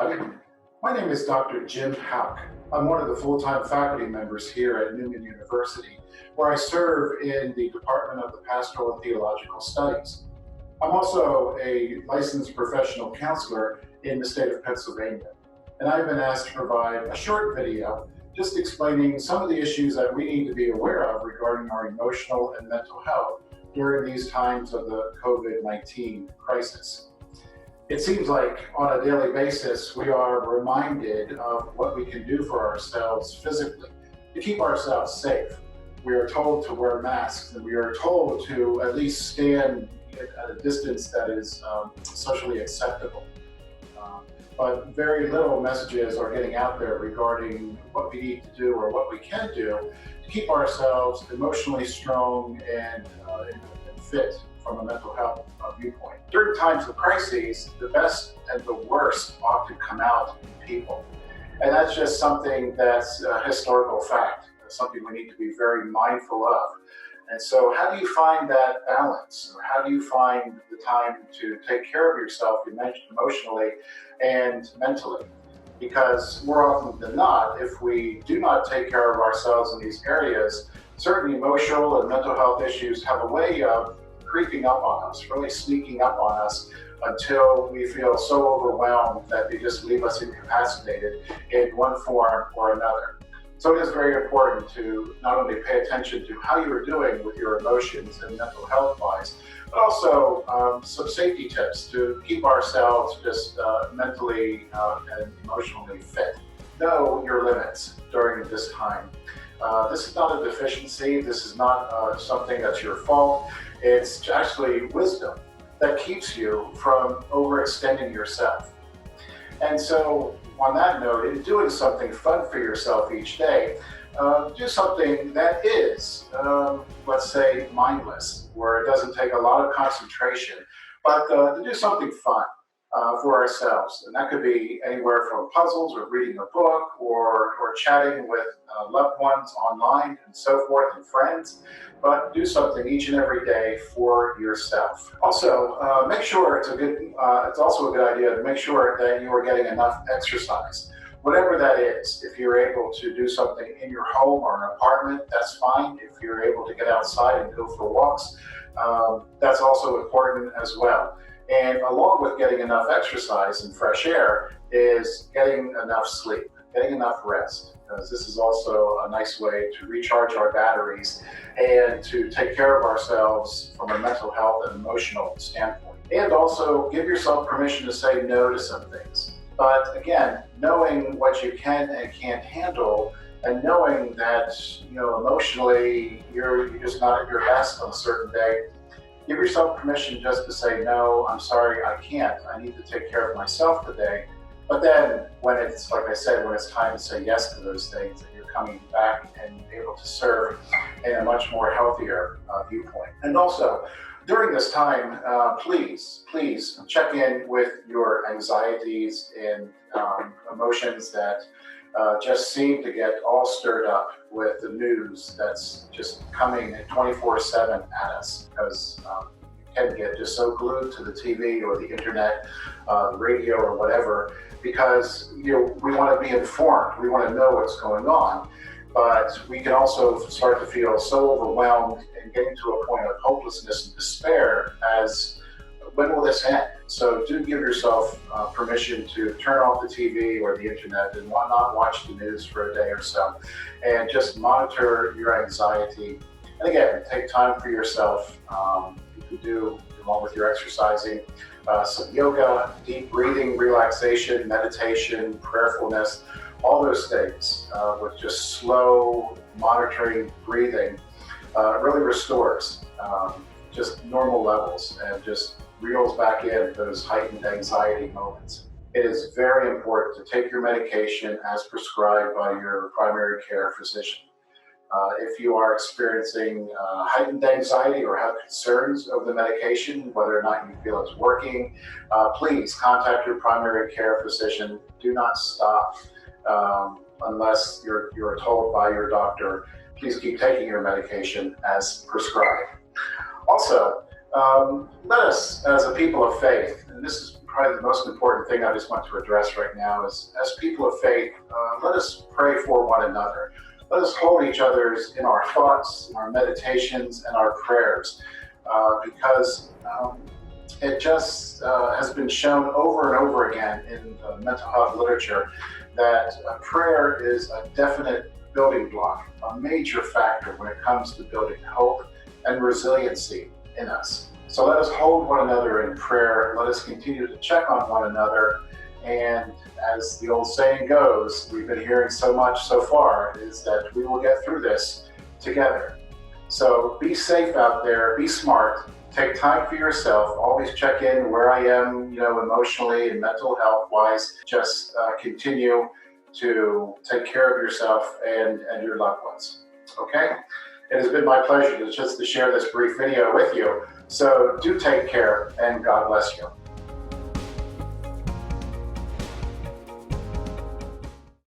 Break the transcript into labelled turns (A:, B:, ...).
A: everybody. My name is Dr. Jim Houck. I'm one of the full-time faculty members here at Neumann University, where I serve in the Department of the Pastoral and Theological Studies. I'm also a licensed professional counselor in the state of Pennsylvania, and I've been asked to provide a short video just explaining some of the issues that we need to be aware of regarding our emotional and mental health during these times of the COVID-19 crisis. It seems like on a daily basis, we are reminded of what we can do for ourselves physically to keep ourselves safe. We are told to wear masks, and we are told to at least stand at a distance that is socially acceptable. But very little messages are getting out there regarding what we need to do or what we can do to keep ourselves emotionally strong and fit from a mental health viewpoint. During times of crises, the best and the worst often come out in people. And that's just something that's a historical fact, something we need to be very mindful of. And so how do you find that balance? Or how do you find the time to take care of yourself emotionally and mentally? Because more often than not, if we do not take care of ourselves in these areas, certain emotional and mental health issues have a way of creeping up on us, really sneaking up on us until we feel so overwhelmed that they just leave us incapacitated in one form or another. So it is very important to not only pay attention to how you are doing with your emotions and mental health wise, but also some safety tips to keep ourselves just mentally and emotionally fit. Know your limits during this time. This is not a deficiency. This is not something that's your fault. It's actually wisdom that keeps you from overextending yourself. And so on that note, in doing something fun for yourself each day, do something that is, let's say, mindless, where it doesn't take a lot of concentration, but to do something fun for ourselves. And that could be anywhere from puzzles or reading a book or chatting with loved ones online and so forth and friends. But do something each and every day for yourself. Also, make sure it's also a good idea to make sure that you are getting enough exercise. Whatever that is, if you're able to do something in your home or an apartment, that's fine. If you're able to get outside and go for walks, that's also important as well. And along with getting enough exercise and fresh air is getting enough sleep, getting enough rest, because this is also a nice way to recharge our batteries and to take care of ourselves from a mental health and emotional standpoint. And also give yourself permission to say no to some things. But again, knowing what you can and can't handle, and knowing that emotionally you're just not at your best on a certain day, give yourself permission just to say, no, I'm sorry, I can't. I need to take care of myself today. But then when it's, like I said, when it's time to say yes to those things, and you're coming back and able to serve in a much more healthier viewpoint. And also, during this time, please check in with your anxieties and emotions that just seem to get all stirred up with the news that's just coming 24/7 at us, because you can get just so glued to the TV or the internet, the radio or whatever, because we want to be informed, we want to know what's going on, but we can also start to feel so overwhelmed and getting to a point of hopelessness and despair as when will this end? So do give yourself permission to turn off the TV or the internet and not watch the news for a day or so, and just monitor your anxiety. And again, take time for yourself. You can do, along with your exercising, some yoga, deep breathing, relaxation, meditation, prayerfulness, all those things with just slow monitoring breathing really restores just normal levels and just reels back in those heightened anxiety moments. It is very important to take your medication as prescribed by your primary care physician. If you are experiencing heightened anxiety or have concerns over the medication, whether or not you feel it's working, please contact your primary care physician. Do not stop unless you're told by your doctor. Please keep taking your medication as prescribed. Also, let us, as a people of faith, and this is probably the most important thing I just want to address right now is, as people of faith, let us pray for one another. Let us hold each other's in our thoughts, in our meditations, and our prayers, because it just has been shown over and over again in the mental health literature that prayer is a definite building block, a major factor when it comes to building hope and resiliency in us. So let us hold one another in prayer. Let us continue to check on one another. And as the old saying goes, we've been hearing so much so far, is that we will get through this together. So be safe out there, be smart, take time for yourself, always check in where I am, emotionally and mental health wise. Just continue to take care of yourself and your loved ones. Okay? It has been my pleasure to share this brief video with you. So do take care, and God bless you.